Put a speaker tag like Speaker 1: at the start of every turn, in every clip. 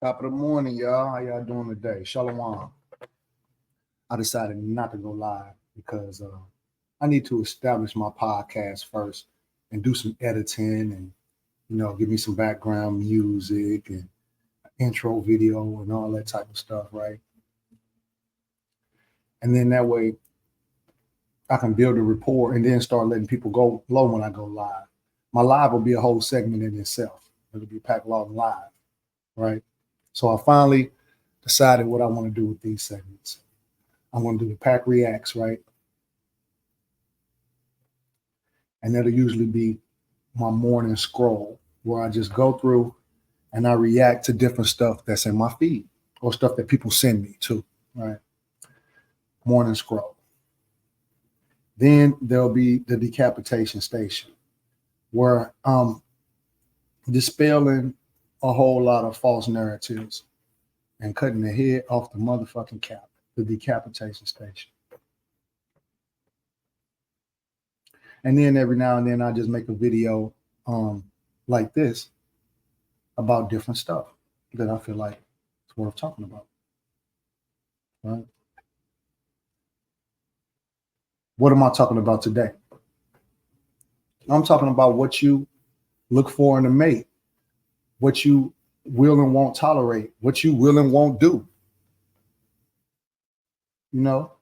Speaker 1: Top of the morning, y'all. How y'all doing today? Shalom. I decided not to go live because I need to establish my podcast first and do some editing and give me some background music and intro video and all that type of stuff, right? And then that way I can build a rapport and then start letting people go low when I go live. My live will be a whole segment in itself. It'll be Pack Law Live, right? So I finally decided what I want to do with these segments. I'm going to do the Pack Reacts, right? And that'll usually be my morning scroll where I just go through and I react to different stuff that's in my feed or stuff that people send me to, right? Morning scroll. Then there'll be the decapitation station where I'm dispelling a whole lot of false narratives and cutting the head off the motherfucking cap, the decapitation station. And then every now and then I just make a video like this about different stuff that I feel like it's worth talking about. Right? What am I talking about today? I'm talking about what you look for in a mate, what you will and won't tolerate, what you will and won't do. You know,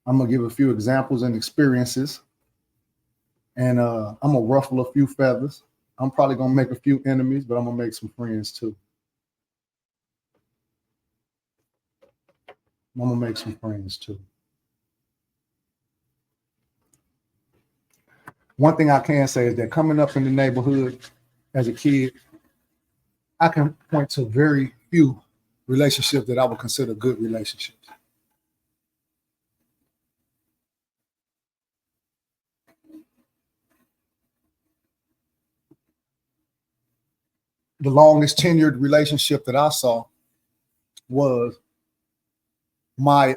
Speaker 1: I'm gonna give a few examples and experiences, and I'm gonna ruffle a few feathers. I'm probably gonna make a few enemies, but I'm gonna make some friends too. I'm gonna make some friends too. One thing I can say is that coming up in the neighborhood as a kid, I can point to very few relationships that I would consider good relationships. The longest tenured relationship that I saw was my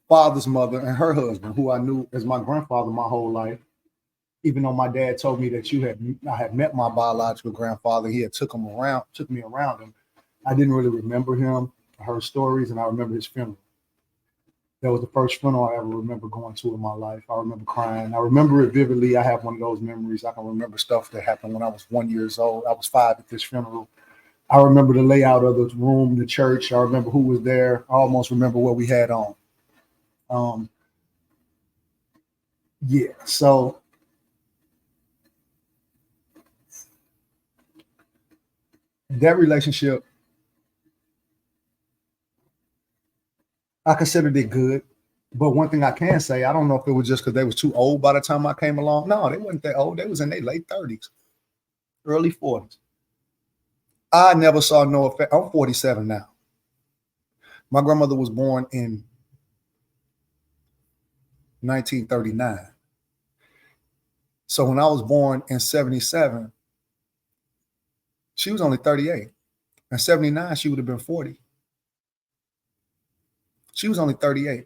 Speaker 1: father's mother and her husband, who I knew as my grandfather my whole life. Even though my dad told me that I had met my biological grandfather, he had took me around him. I didn't really remember him. I heard stories, and I remember his funeral. That was the first funeral I ever remember going to in my life. I remember crying. I remember it vividly. I have one of those memories. I can remember stuff that happened when I was 1 year old. I was 5 at this funeral. I remember the layout of the room, the church. I remember who was there. I almost remember what we had on. Yeah, so that relationship, I considered it good. But one thing I can say, I don't know if it was just because they was too old by the time I came along. No, they wasn't that old. They was in their late 30s, early 40s. I never saw no effect. I'm 47 now. My grandmother was born in 1939. So when I was born in 77, she was only 38. In 79, she would have been 40. She was only 38,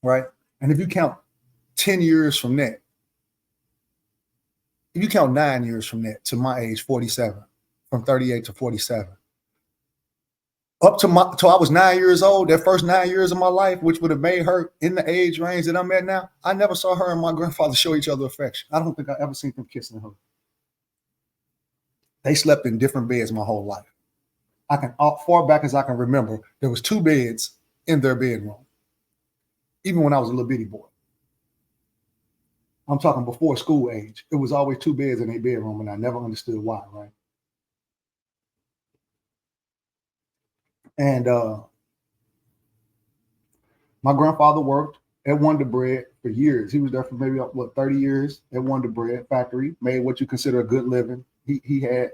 Speaker 1: right? And if you count 10 years from that, if you count 9 years from that to my age, 47, from 38 to 47, up to till I was 9 years old, that first 9 years of my life, which would have made her in the age range that I'm at now, I never saw her and my grandfather show each other affection. I don't think I ever seen them kissing her. They slept in different beds my whole life. I can, far back as I can remember, there was 2 beds in their bedroom, even when I was a little bitty boy. I'm talking before school age. It was always 2 beds in their bedroom, and I never understood why, right? And my grandfather worked at Wonder Bread for years. He was there for maybe 30 years at Wonder Bread factory, made what you consider a good living. He had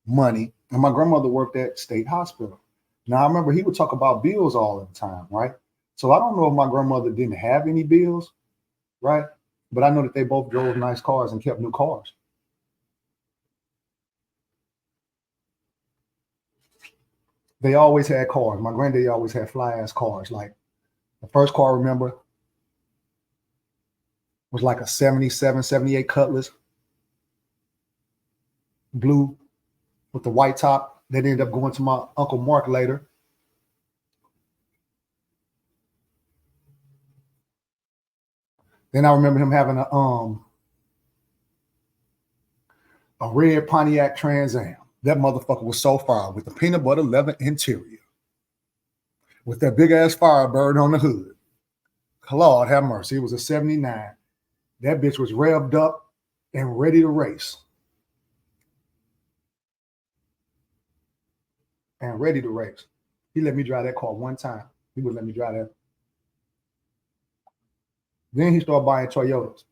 Speaker 1: money. And my grandmother worked at State Hospital. Now I remember he would talk about bills all the time, right? So I don't know if my grandmother didn't have any bills, right? But I know that they both drove nice cars and kept new cars. They always had cars. My granddaddy always had fly ass cars. Like the first car I remember was like a 77, 78 Cutlass, blue with the white top that ended up going to my Uncle Mark later. Then I remember him having a red Pontiac Trans Am. That motherfucker was so fire with the peanut butter leather interior, with that big ass Firebird on the hood. Lord have mercy. It was a 79. That bitch was revved up and ready to race. He let me drive that car one time. He would let me drive that. Then he started buying Toyotas.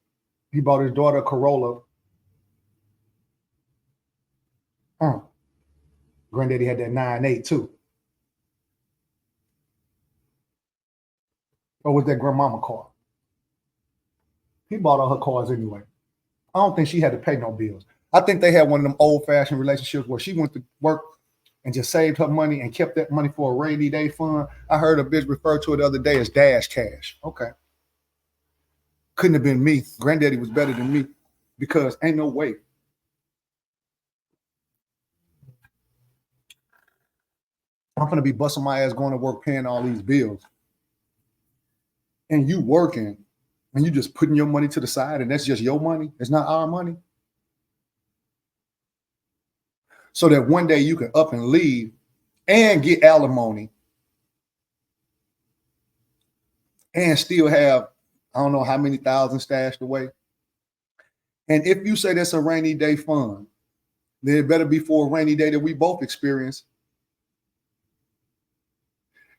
Speaker 1: He bought his daughter a Corolla. Granddaddy had that 9.8 too. Or was that grandmama car? He bought all her cars anyway. I don't think she had to pay no bills. I think they had one of them old-fashioned relationships where she went to work and just saved her money and kept that money for a rainy day fund. I heard a bitch refer to it the other day as dash cash. Okay. Couldn't have been me. Granddaddy was better than me because ain't no way. I'm going to be busting my ass going to work paying all these bills. And you working and you just putting your money to the side and that's just your money. It's not our money. So that one day you can up and leave and get alimony and still have, I don't know how many thousand stashed away. And if you say that's a rainy day fund, then it better be for a rainy day that we both experience.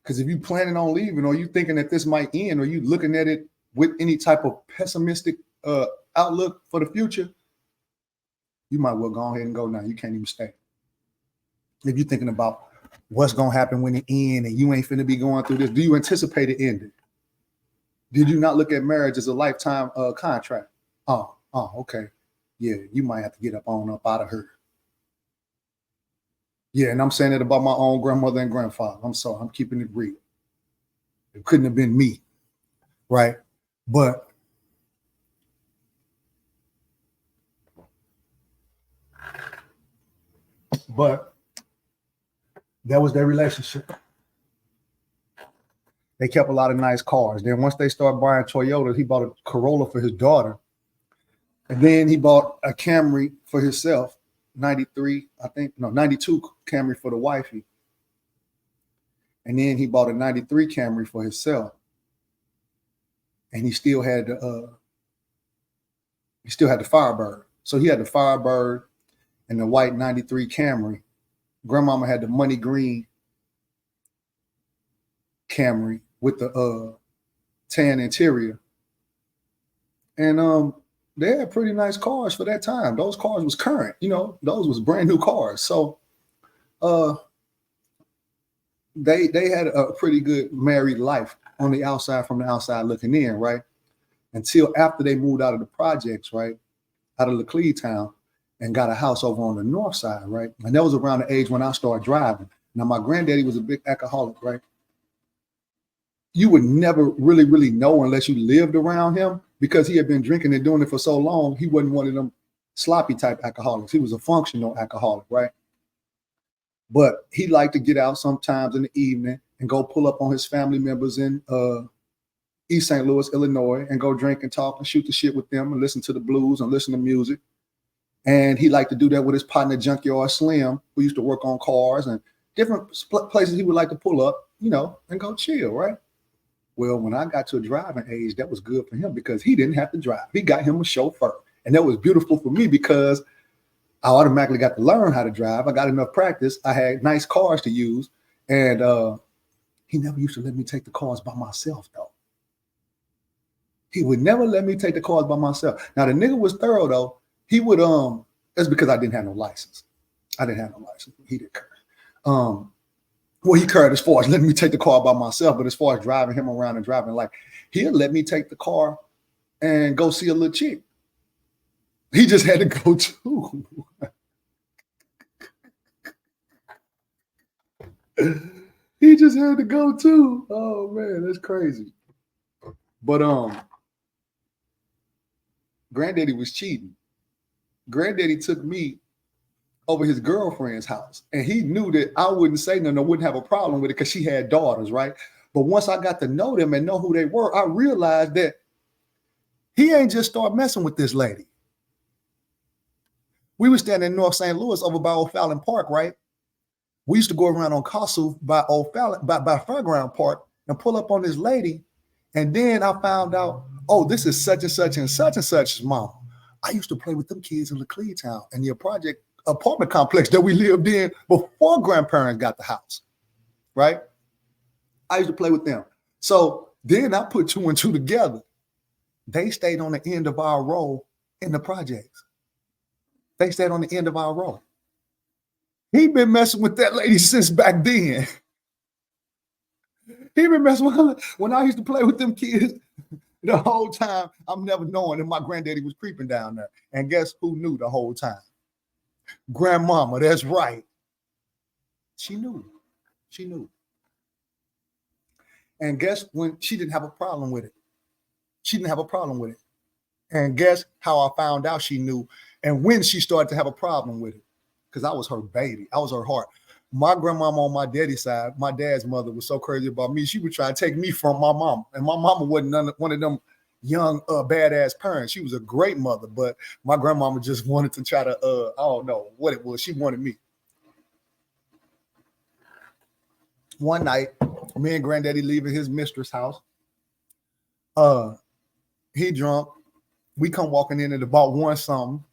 Speaker 1: Because if you planning on leaving or you thinking that this might end or you looking at it with any type of pessimistic outlook for the future, you might well go ahead and go now. You can't even stay. If you're thinking about what's going to happen when it ends and you ain't finna be going through this, do you anticipate it ending? Did you not look at marriage as a lifetime contract? Oh, okay. Yeah, you might have to get up out of her. Yeah, and I'm saying it about my own grandmother and grandfather. I'm sorry, I'm keeping it real. It couldn't have been me, right? But that was their relationship. They kept a lot of nice cars. Then once they started buying Toyotas, he bought a Corolla for his daughter. And then he bought a Camry for himself, 92 Camry for the wifey. And then he bought a 93 Camry for himself. And he still had the Firebird. So he had the Firebird and the white 93 Camry. Grandmama had the money green Camry with the tan interior. And they had pretty nice cars for that time. Those cars was current, those was brand new cars. So they had a pretty good married life on the outside, from the outside looking in, right? Until after they moved out of the projects, right? Out of Laclede town and got a house over on the north side, right? And that was around the age when I started driving. Now, my granddaddy was a big alcoholic, right? You would never really, really know unless you lived around him because he had been drinking and doing it for so long. He wasn't one of them sloppy type alcoholics. He was a functional alcoholic, right? But he liked to get out sometimes in the evening and go pull up on his family members in East St. Louis, Illinois, and go drink and talk and shoot the shit with them and listen to the blues and listen to music. And he liked to do that with his partner, Junkyard Slim, who used to work on cars and different places he would like to pull up, and go chill, right? Well, when I got to a driving age, that was good for him because he didn't have to drive. He got him a chauffeur. And that was beautiful for me because I automatically got to learn how to drive. I got enough practice. I had nice cars to use. And he never used to let me take the cars by myself, though. He would never let me take the cars by myself. Now, the nigga was thorough, though. He would, that's because I didn't have no license. I didn't have no license. He didn't care. Well, he cared as far as letting me take the car by myself, but as far as driving him around and driving, like, he'll let me take the car and go see a little chick. He just had to go too. He just had to go too. Oh man, that's crazy. But Granddaddy was cheating. Granddaddy took me over his girlfriend's house. And he knew that I wouldn't say nothing, I wouldn't have a problem with it because she had daughters, right? But once I got to know them and know who they were, I realized that he ain't just start messing with this lady. We were standing in North St. Louis over by O'Fallon Park, right? We used to go around on Kossuth by O'Fallon, by Fairground Park, and pull up on this lady. And then I found out, oh, this is such and such and such and such's mom. I used to play with them kids in Laclede Town and the apartment complex that we lived in before grandparents got the house, right? I used to play with them. So then I put 2 and 2 together. They stayed on the end of our row in the projects. They stayed on the end of our row. He been messing with that lady since back then. He been messing with her when I used to play with them kids the whole time. I'm never knowing that my granddaddy was creeping down there. And guess who knew the whole time? Grandmama, that's right. She knew. She knew. And guess when she didn't have a problem with it. She didn't have a problem with it. And guess how I found out she knew and when she started to have a problem with it? Because I was her baby. I was her heart. My grandmama on my daddy's side, my dad's mother was so crazy about me. She would try to take me from my mom. And my mama wasn't one of them young, badass parents. She was a great mother, but my grandmama just wanted to try to, I don't know what it was. She wanted me. One night, me and granddaddy leaving his mistress' house. He drunk. We come walking in at about 1 something.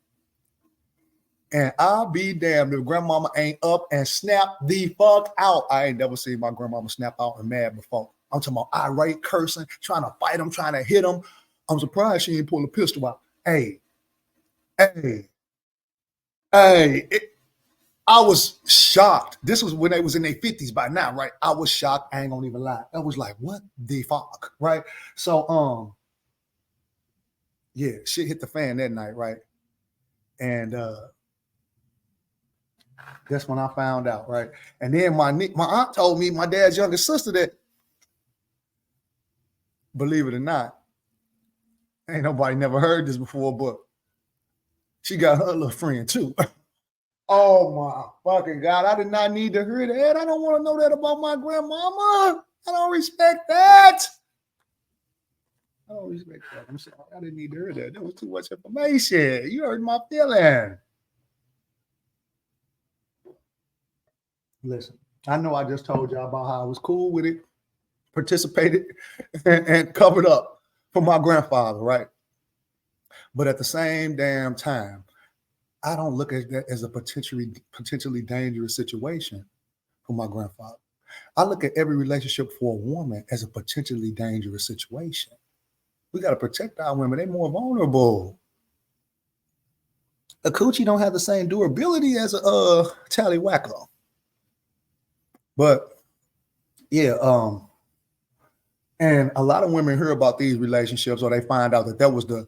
Speaker 1: And I'll be damned if grandmama ain't up and snap the fuck out. I ain't never seen my grandmama snap out and mad before. I'm talking about irate, cursing, trying to fight him, trying to hit him. I'm surprised she ain't pull a pistol out. Hey. I was shocked. This was when they was in their 50s by now, right? I was shocked. I ain't gonna even lie. I was like, what the fuck, right? So, yeah, shit hit the fan that night, right? And that's when I found out, right? And then my aunt told me, my dad's younger sister, that, believe it or not, ain't nobody never heard this before, but she got her little friend too. Oh my fucking God. I did not need to hear that. I don't want to know that about my grandmama. I don't respect that. I don't respect that. I'm sorry. I didn't need to hear that. That was too much information. You hurt my feeling. Listen, I know I just told y'all about how I was cool with it, participated, and covered up for my grandfather, right? But at the same damn time, I don't look at that as a potentially dangerous situation for my grandfather. I look at every relationship for a woman as a potentially dangerous situation. We got to protect our women. They're more vulnerable. A coochie don't have the same durability as a tallywhacker. But yeah, and a lot of women hear about these relationships, or they find out that was the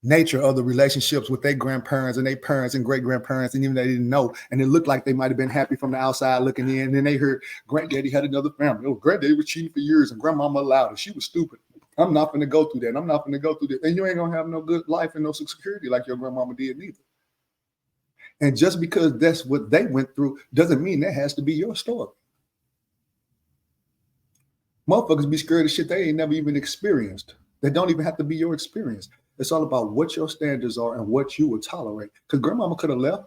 Speaker 1: nature of the relationships with their grandparents and their parents and great grandparents, and even they didn't know, and it looked like they might have been happy from the outside looking in. And then they heard granddaddy had another family. Oh, granddaddy was cheating for years, and grandmama allowed it. She was stupid. I'm not going to go through that. I'm not going to go through that. And you ain't going to have no good life and no security like your grandmama did neither. And just because that's what they went through doesn't mean that has to be your story. Motherfuckers be scared of shit they ain't never even experienced. They don't even have to be your experience. It's all about what your standards are and what you would tolerate. Because grandmama could have left.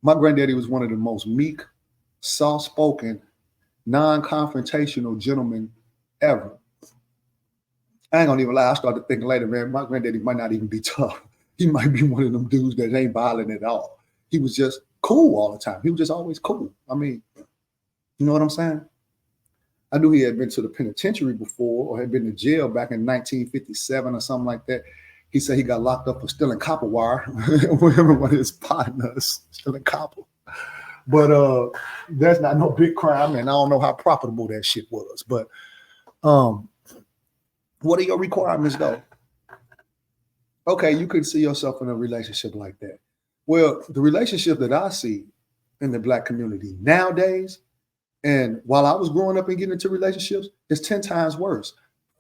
Speaker 1: My granddaddy was one of the most meek, soft-spoken, non-confrontational gentlemen ever. I ain't gonna even lie. I started thinking later, man, my granddaddy might not even be tough. He might be one of them dudes that ain't violent at all. He was just cool all the time. He was just always cool. I mean, you know what I'm saying? I knew he had been to the penitentiary before or had been to jail back in 1957 or something like that. He said he got locked up for stealing copper wire. One of his partners stealing copper. But that's not no big crime, and I don't know how profitable that shit was. But what are your requirements though? Okay, you could see yourself in a relationship like that. Well, the relationship that I see in the Black community nowadays, and while I was growing up and getting into relationships, it's 10 times worse.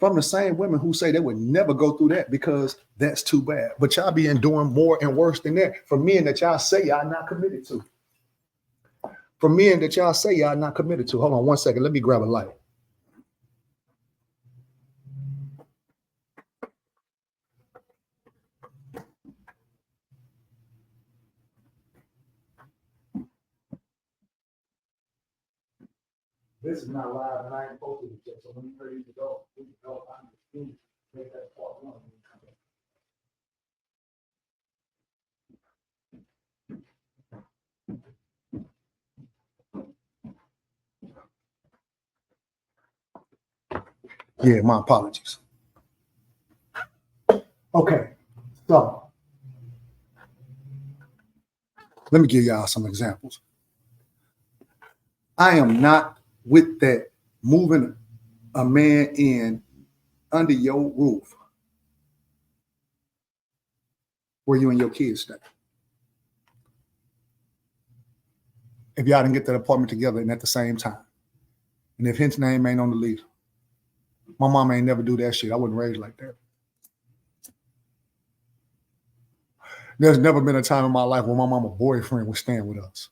Speaker 1: from the same women who say they would never go through that because that's too bad. But y'all be enduring more and worse than that for men that y'all say y'all not committed to. For men that y'all say y'all not committed to. Hold on 1 second. Let me grab a light. This is not live, and I ain't posted it yet. So when you ready to go, I'm just make that part one. Yeah, my apologies. Okay, so let me give y'all some examples. I am not with that moving a man in under your roof where you and your kids stay. If y'all didn't get that apartment together and at the same time, and if his name ain't on the lease, my mom ain't never do that shit. I wasn't raised like that. There's never been a time in my life where my mama boyfriend was staying with us.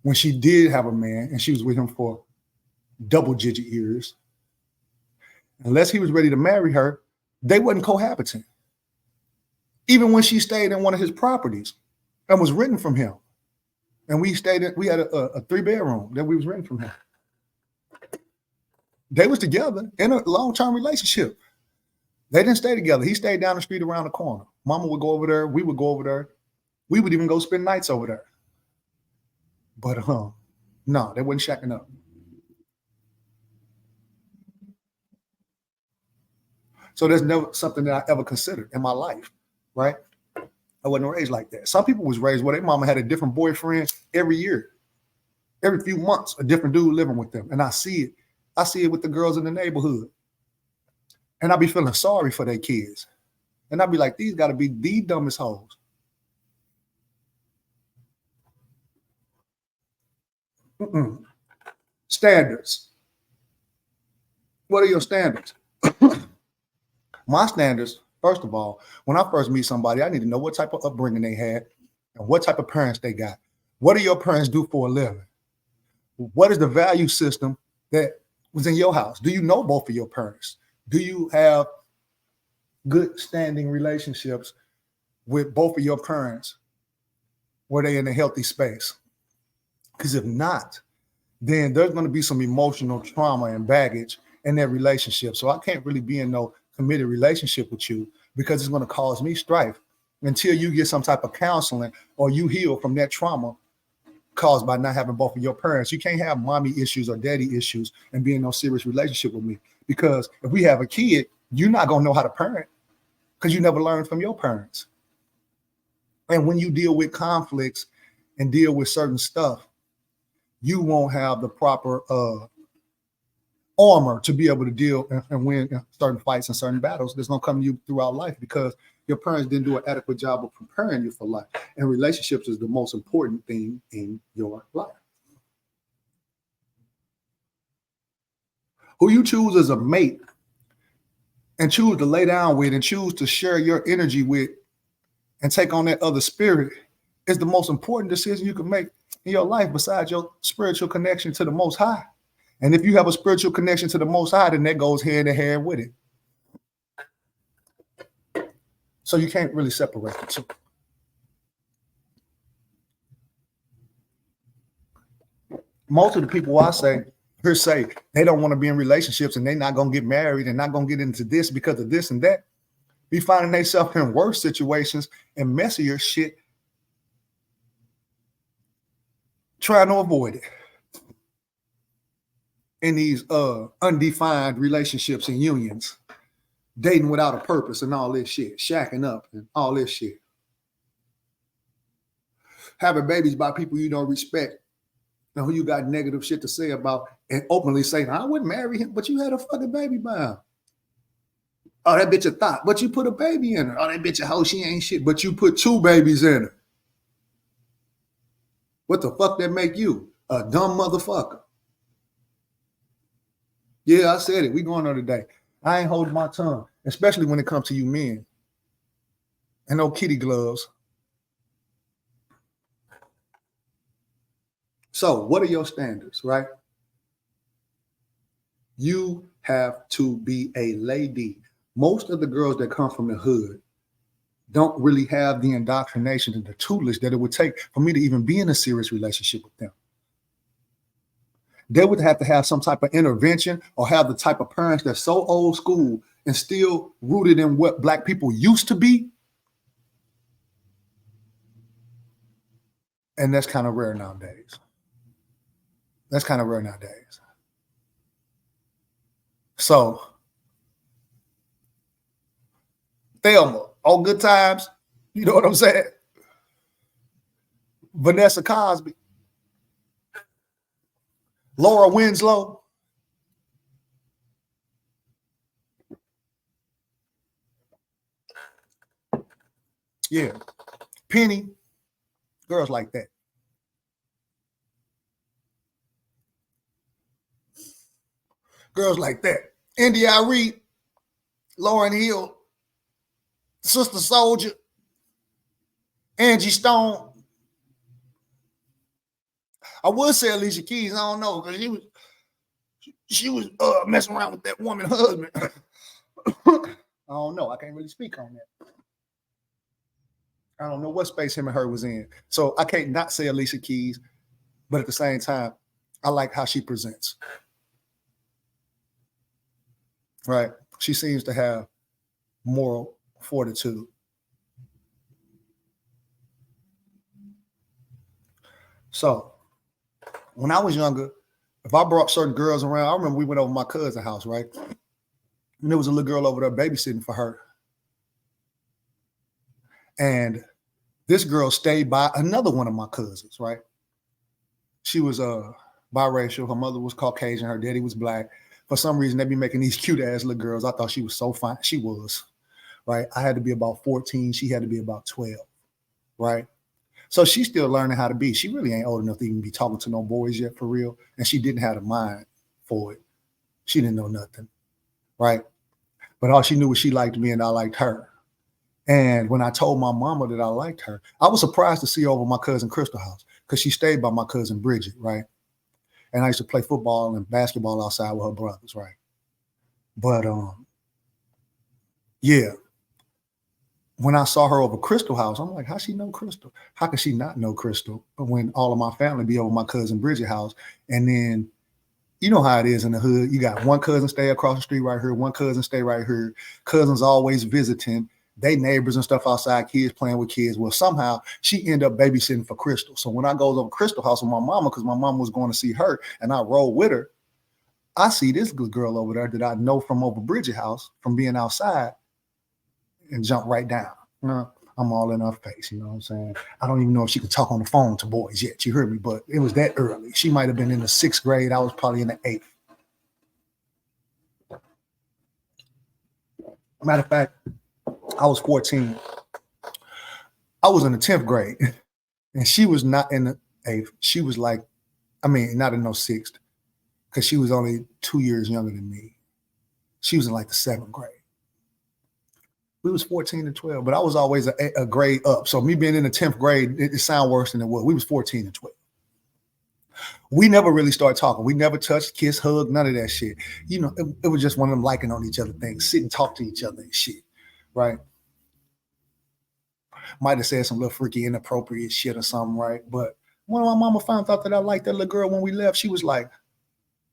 Speaker 1: When she did have a man and she was with him for double-digit years, unless he was ready to marry her, they wasn't cohabiting. Even when she stayed in one of his properties and was renting from him, and we had a 3-bedroom that we was renting from him. They was together in a long-term relationship. They didn't stay together. He stayed down the street around the corner. Mama would go over there. We would go over there. We would even go spend nights over there. But no, they wasn't shacking up. So there's never something that I ever considered in my life, right? I wasn't raised like that. Some people was raised where their mama had a different boyfriend every year. Every few months, a different dude living with them. And I see it. I see it with the girls in the neighborhood. And I be feeling sorry for their kids. And I be like, these got to be the dumbest hoes. Standards. What are your standards? My standards, first of all, when I first meet somebody, I need to know what type of upbringing they had and what type of parents they got. What do your parents do for a living? What is the value system that was in your house? Do you know both of your parents? Do you have good standing relationships with both of your parents? Were they in a healthy space? Because if not, then there's going to be some emotional trauma and baggage in that relationship. So I can't really be in no committed relationship with you because it's going to cause me strife until you get some type of counseling or you heal from that trauma caused by not having both of your parents. You can't have mommy issues or daddy issues and be in no serious relationship with me. Because if we have a kid, you're not going to know how to parent because you never learned from your parents. And when you deal with conflicts and deal with certain stuff, you won't have the proper armor to be able to deal and win certain fights and certain battles that's going to come to you throughout life because your parents didn't do an adequate job of preparing you for life. And relationships is the most important thing in your life. Who you choose as a mate and choose to lay down with and choose to share your energy with and take on that other spirit is the most important decision you can make in your life besides your spiritual connection to the Most High. And if you have a spiritual connection to the Most High, then that goes hand in hand with it. So you can't really separate the two. Most of the people I say they don't want to be in relationships and they're not going to get married and not going to get into this because of this and that, be finding themselves in worse situations and messier shit trying to avoid it in these undefined relationships and unions, dating without a purpose and all this shit, shacking up and all this shit, having babies by people you don't respect and who you got negative shit to say about and openly saying, I wouldn't marry him, but you had a fucking baby by him. Oh, that bitch a thought, but you put a baby in her. Oh, that bitch a hoe, she ain't shit, but you put 2 babies in her. What the fuck that make you? A dumb motherfucker. Yeah, I said it. We going on today. I ain't holding my tongue, especially when it comes to you men. And no kitty gloves. So, what are your standards, right? You have to be a lady. Most of the girls that come from the hood don't really have the indoctrination and the tutelage that it would take for me to even be in a serious relationship with them. They would have to have some type of intervention or have the type of parents that's so old school and still rooted in what Black people used to be. And that's kind of rare nowadays. So, Thelma, all good times. You know what I'm saying? Vanessa Cosby, Laura Winslow. Yeah. Penny, girls like that. Girls like that. India Reed, Lauryn Hill, Sister Soldier, Angie Stone. I would say Alicia Keys. I don't know because she was messing around with that woman husband. I don't know. I can't really speak on that. I don't know what space him and her was in. So I can't not say Alicia Keys, but at the same time, I like how she presents. Right? She seems to have moral fortitude. So when I was younger, if I brought certain girls around, I remember we went over my cousin's house, right? And there was a little girl over there babysitting for her. And this girl stayed by another one of my cousins, right? She was biracial. Her mother was Caucasian. Her daddy was Black. For some reason, they be making these cute ass little girls. I thought she was so fine. She was, right? I had to be about 14. She had to be about 12, right? So she's still learning how to be. She really ain't old enough to even be talking to no boys yet, for real. And she didn't have the mind for it. She didn't know nothing, right? But all she knew was she liked me and I liked her. And when I told my mama that I liked her, I was surprised to see her over my cousin Crystal house because she stayed by my cousin Bridget, right? And I used to play football and basketball outside with her brothers, right? But yeah, when I saw her over Crystal house, I'm like, how she know Crystal? How could she not know Crystal when all of my family be over my cousin Bridget house? And then you know how it is in the hood. You got one cousin stay across the street right here, one cousin stay right here. Cousins always visiting. They neighbors and stuff outside, kids playing with kids. Well, somehow she ended up babysitting for Crystal. So when I goes over Crystal house with my mama, because my mom was going to see her and I roll with her, I see this good girl over there that I know from over Bridget house from being outside and jump right down. You know, I'm all in her face, you know what I'm saying? I don't even know if she could talk on the phone to boys yet. You heard me, but it was that early. She might have been in the 6th grade. I was probably in the 8th. Matter of fact, I was 14. I was in the 10th grade, and she was not in the 8th. She was like, I mean, not in no 6th, because she was only 2 years younger than me. She was in like the 7th grade. We was 14 and 12, but I was always a grade up. So me being in the 10th grade, it sounded worse than it was. We was 14 and 12. We never really started talking. We never touched, kissed, hugged, none of that shit. You know, it was just one of them liking on each other things, sit and talk to each other and shit, right? Might have said some little freaky, inappropriate shit or something, right? But when my mama found out that I liked that little girl when we left, she was like,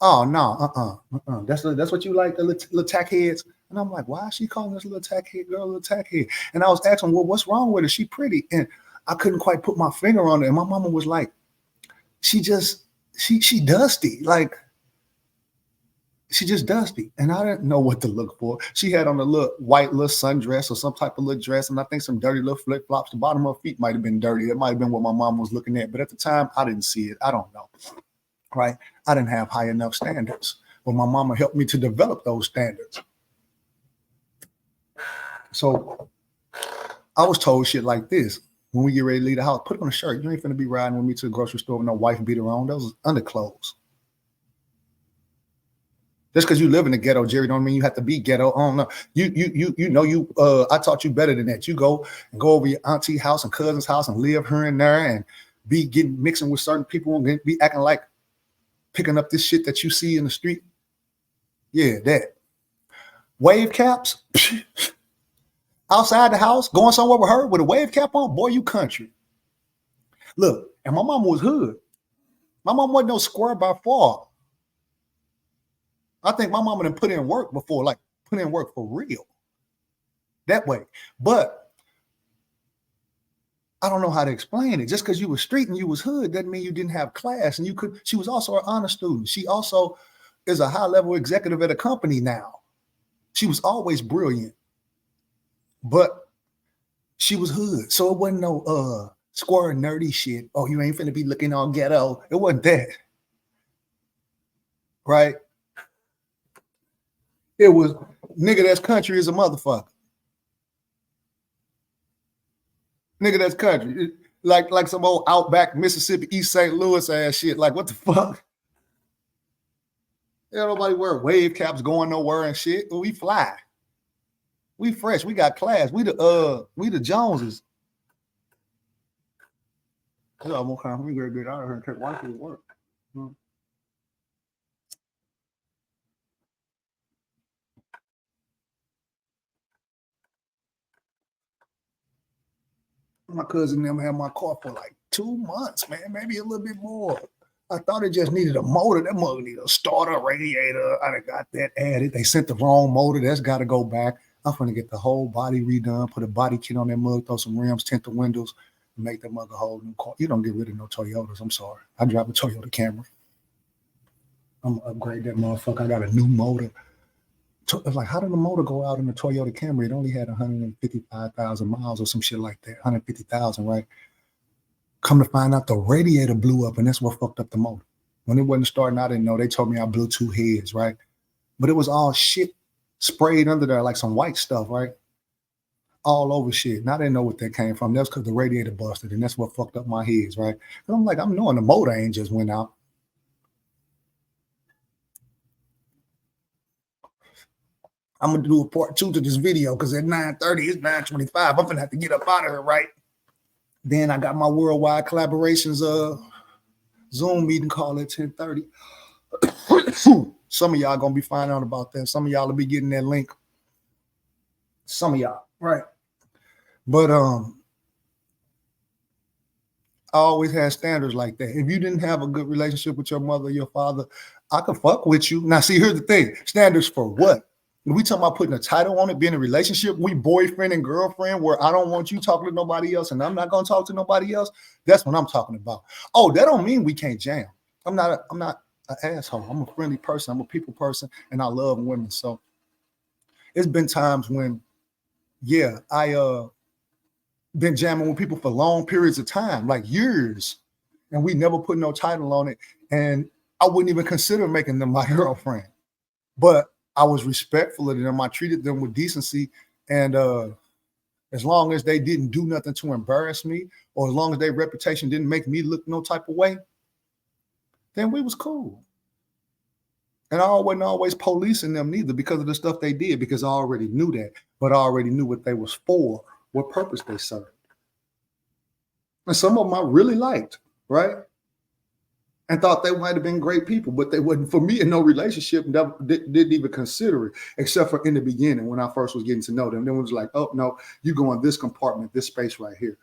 Speaker 1: oh, no, That's what you like, the little tack heads? And I'm like, why is she calling this little tack head girl a little tack head? And I was asking, well, what's wrong with her? She pretty. And I couldn't quite put my finger on it. And my mama was like, she dusty. Like, she just dusty. And I didn't know what to look for. She had on a little white little sundress or some type of little dress. And I think some dirty little flip flops. The bottom of her feet might have been dirty. That might have been what my mom was looking at. But at the time, I didn't see it. I don't know. Right? I didn't have high enough standards. But my mama helped me to develop those standards. So I was told shit like this. When we get ready to leave the house, put on a shirt. You ain't finna be riding with me to the grocery store with no wife beater on. Those underclothes. Just because you live in the ghetto, Jerry, don't mean you have to be ghetto. I don't know. I taught you better than that. You go over your auntie house and cousin's house and live here and there and be mixing with certain people and be acting like picking up this shit that you see in the street. Yeah, that. Wave caps outside the house, going somewhere with her with a wave cap on, boy, you country. Look, and my mom was hood. My mom wasn't no square by far. I think my mama done put in work before, like put in work for real. That way. But I don't know how to explain it. Just because you was street and you was hood doesn't mean you didn't have class. And she was also an honor student. She also is a high-level executive at a company now. She was always brilliant. But she was hood. So it wasn't no square nerdy shit. Oh, you ain't finna be looking all ghetto. It wasn't that. Right? It was nigga that's country is a motherfucker. Nigga that's country. Like some old outback Mississippi, East St. Louis ass shit. Like, what the fuck? Ain't nobody wear wave caps going nowhere and shit. We fly. We fresh. We got class. We the Joneses. We gotta get out of here and take wife to work. My cousin them had my car for like 2 months, man, maybe a little bit more. I thought it just needed a motor. That mother needed a starter, radiator. I got that added. They sent the wrong motor. That's got to go back. I'm gonna get the whole body redone, put a body kit on that mug, throw some rims, tint the windows, and make that mug a whole new car. You don't get rid of no Toyotas. I'm sorry. I drive a Toyota Camry. I'm gonna upgrade that motherfucker. I got a new motor. It's like, how did the motor go out in the Toyota Camry? It only had 155,000 miles or some shit like that. 150,000, right? Come to find out, the radiator blew up, and that's what fucked up the motor. When it wasn't starting, I didn't know. They told me I blew 2 heads, right? But it was all shit sprayed under there, like some white stuff, right? All over shit. And I didn't know what that came from. That's because the radiator busted, and that's what fucked up my heads, right? And I'm like, I'm knowing the motor ain't just went out. I'm gonna do a part 2 to this video because at 9:30, it's 9:25. I'm gonna have to get up out of here, right? Then I got my worldwide collaborations Zoom meeting call at 10:30. Some of y'all gonna be finding out about that. Some of y'all will be getting that link. Some of y'all, right? But I always had standards like that. If you didn't have a good relationship with your mother or your father, I could fuck with you. Now, see, here's the thing: standards for what? When we talking about putting a title on it, being in a relationship, we boyfriend and girlfriend, where I don't want you talking to nobody else and I'm not gonna talk to nobody else. That's what I'm talking about. Oh, that don't mean we can't jam. I'm not an asshole. I'm a friendly person. I'm a people person, and I love women. So it's been times when, yeah, I been jamming with people for long periods of time, like years, and we never put no title on it. And I wouldn't even consider making them my girlfriend, but I was respectful of them. I treated them with decency. And as long as they didn't do nothing to embarrass me, or as long as their reputation didn't make me look no type of way, then we was cool. And I wasn't always policing them neither because of the stuff they did, because I already knew that, but I already knew what they was for, what purpose they served. And some of them I really liked, right? And thought they might have been great people, but they wasn't for me in no relationship. Didn't even consider it, except for in the beginning when I first was getting to know them. Then it was like, oh no, you go in this compartment, this space right here.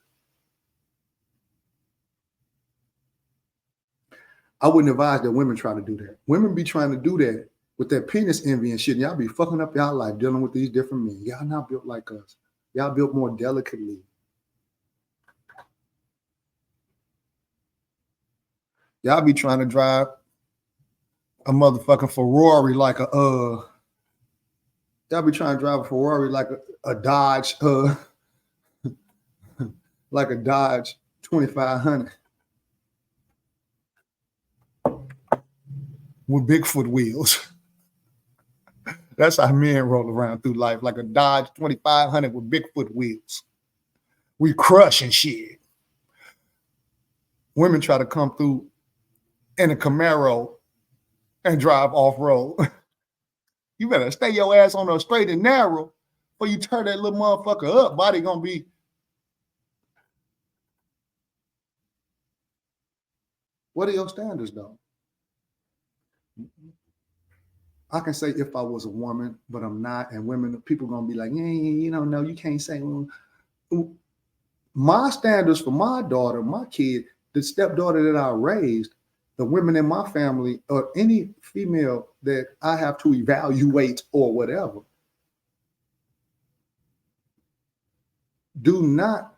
Speaker 1: I wouldn't advise that women try to do that. Women be trying to do that with their penis envy and shit. And y'all be fucking up y'all life dealing with these different men. Y'all not built like us. Y'all built more delicately. Y'all be trying to drive a motherfucking Ferrari like y'all be trying to drive a Ferrari like a Dodge, like a Dodge 2500 with Bigfoot wheels. That's how men roll around through life, like a Dodge 2500 with Bigfoot wheels. We crushing shit. Women try to come through in a Camaro and drive off-road. You better stay your ass on the straight and narrow before you turn that little motherfucker up. Body gonna be. What are your standards, though? I can say if I was a woman, but I'm not, and women, people gonna be like, yeah, you don't know, you can't say. My standards for my daughter, my kid, the stepdaughter that I raised, the women in my family, or any female that I have to evaluate or whatever, do not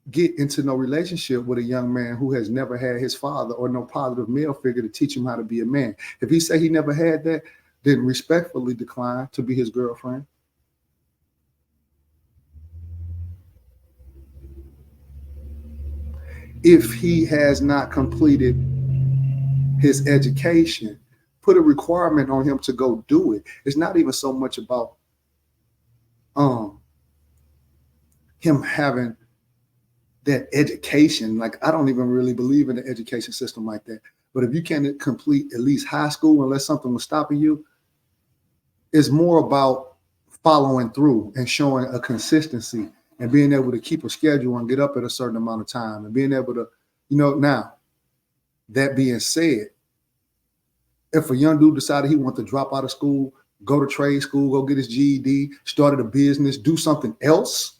Speaker 1: get into no relationship with a young man who has never had his father or no positive male figure to teach him how to be a man. If he say he never had that, then respectfully decline to be his girlfriend. If he has not completed his education, put a requirement on him to go do it. It's not even so much about him having that education. Like, I don't even really believe in the education system like that. But if you can't complete at least high school unless something was stopping you, it's more about following through and showing a consistency and being able to keep a schedule and get up at a certain amount of time and being able to, now, that being said, if a young dude decided he wanted to drop out of school, go to trade school, go get his GED, started a business, do something else,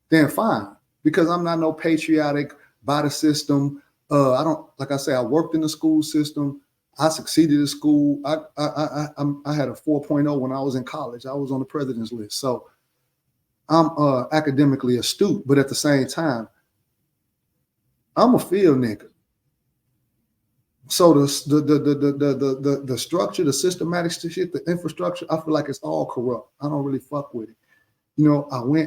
Speaker 1: then fine. Because I'm not no patriotic by the system. I don't, like I say, I worked in the school system. I succeeded in school. I had a 4.0 when I was in college. I was on the president's list. So I'm academically astute, but at the same time, I'm a field nigga. So the structure, the systematic shit, the infrastructure, I feel like it's all corrupt. I don't really fuck with it.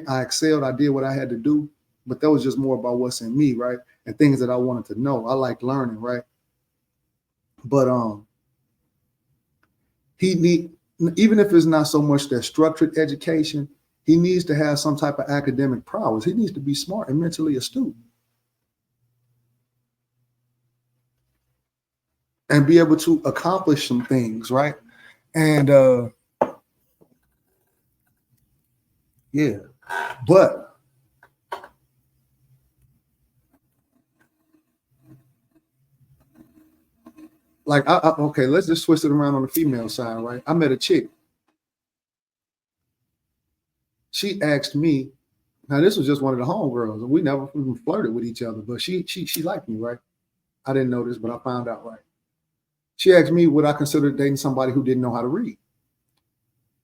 Speaker 1: I excelled, I did what I had to do, but that was just more about what's in me, right? And things that I wanted to know. I like learning, right? But even if it's not so much that structured education, he needs to have some type of academic prowess. He needs to be smart and mentally astute. And be able to accomplish some things, right? And yeah, but like, okay, let's just twist it around on the female side, right? I met a chick. She asked me, now this was just one of the homegirls, and we never even flirted with each other, but she liked me, right? I didn't know this, but I found out, right? She asked me, would I consider dating somebody who didn't know how to read?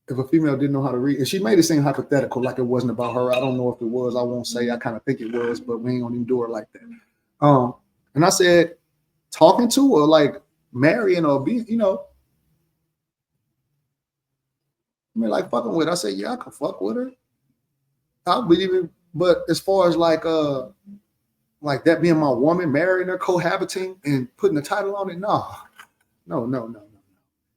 Speaker 1: If a female didn't know how to read, and she made it seem hypothetical, like it wasn't about her. I don't know if it was. I won't say. I kind of think it was, but we ain't gonna even do it like that. And I said, talking to her, like marrying or being, like fucking with her. I said, yeah, I can fuck with her. I'll believe it. But as far as like that being my woman, marrying her, cohabiting, and putting a title on it, no.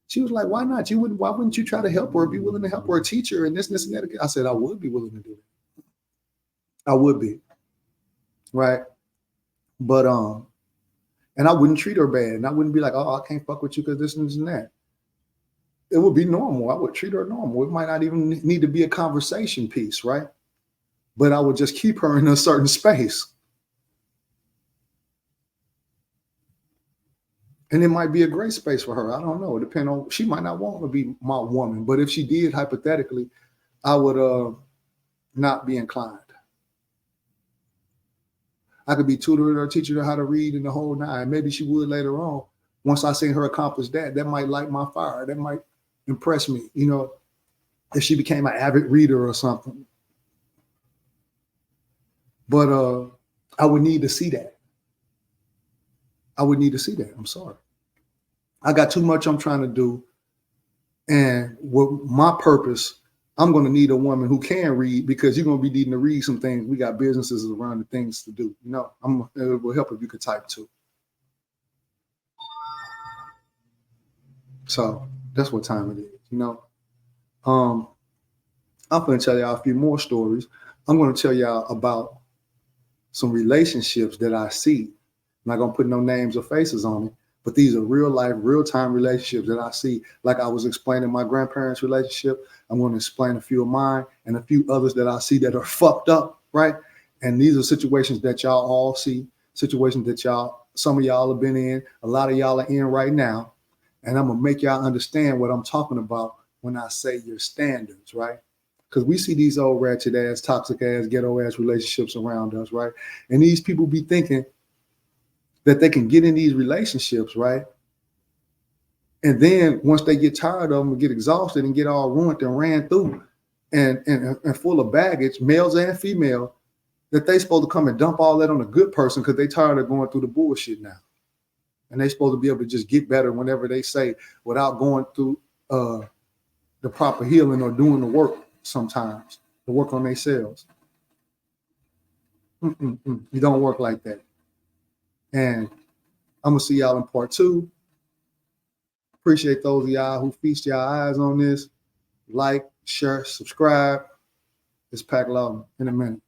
Speaker 1: She was like, why not? Why wouldn't you try to help her, be willing to help her, a teacher, and this and that? I said, I would be willing to do it. I would be. Right. But and I wouldn't treat her bad. And I wouldn't be like, oh, I can't fuck with you because this and that. It would be normal. I would treat her normal. It might not even need to be a conversation piece, right? But I would just keep her in a certain space. And it might be a great space for her. I don't know. It depends on, she might not want to be my woman, but if she did, hypothetically, I would not be inclined. I could be tutoring her, teaching her how to read and the whole nine. Maybe she would later on. Once I seen her accomplish that might light my fire. That might impress me, if she became an avid reader or something. But I would need to see that. I'm sorry. I got too much I'm trying to do. And with my purpose, I'm going to need a woman who can read, because you're going to be needing to read some things. We got businesses around the things to do. It will help if you could type too. So that's what time it is, I'm going to tell y'all a few more stories. I'm going to tell y'all about some relationships that I see. I'm not going to put no names or faces on it, But these are real life, real time relationships that I see. Like I was explaining my grandparents' relationship, I'm going to explain a few of mine and a few others that I see that are fucked up, right? And these are situations that y'all all see, situations that some of y'all have been in, a lot of y'all are in right now. And I'm going to make y'all understand what I'm talking about when I say your standards, right? Because we see these old ratchet ass, toxic ass, ghetto ass relationships around us, right? And these people be thinking that they can get in these relationships, right? And then once they get tired of them and get exhausted and get all ruined and ran through and full of baggage, males and female, that they supposed to come and dump all that on a good person because they tired of going through the bullshit now. And they supposed to be able to just get better whenever they say without going through the proper healing or doing the work sometimes, the work on themselves. You don't work like that. And I'm going to see y'all in part 2. Appreciate those of y'all who feast your eyes on this. Like, share, subscribe. It's Pac Lawton in a minute.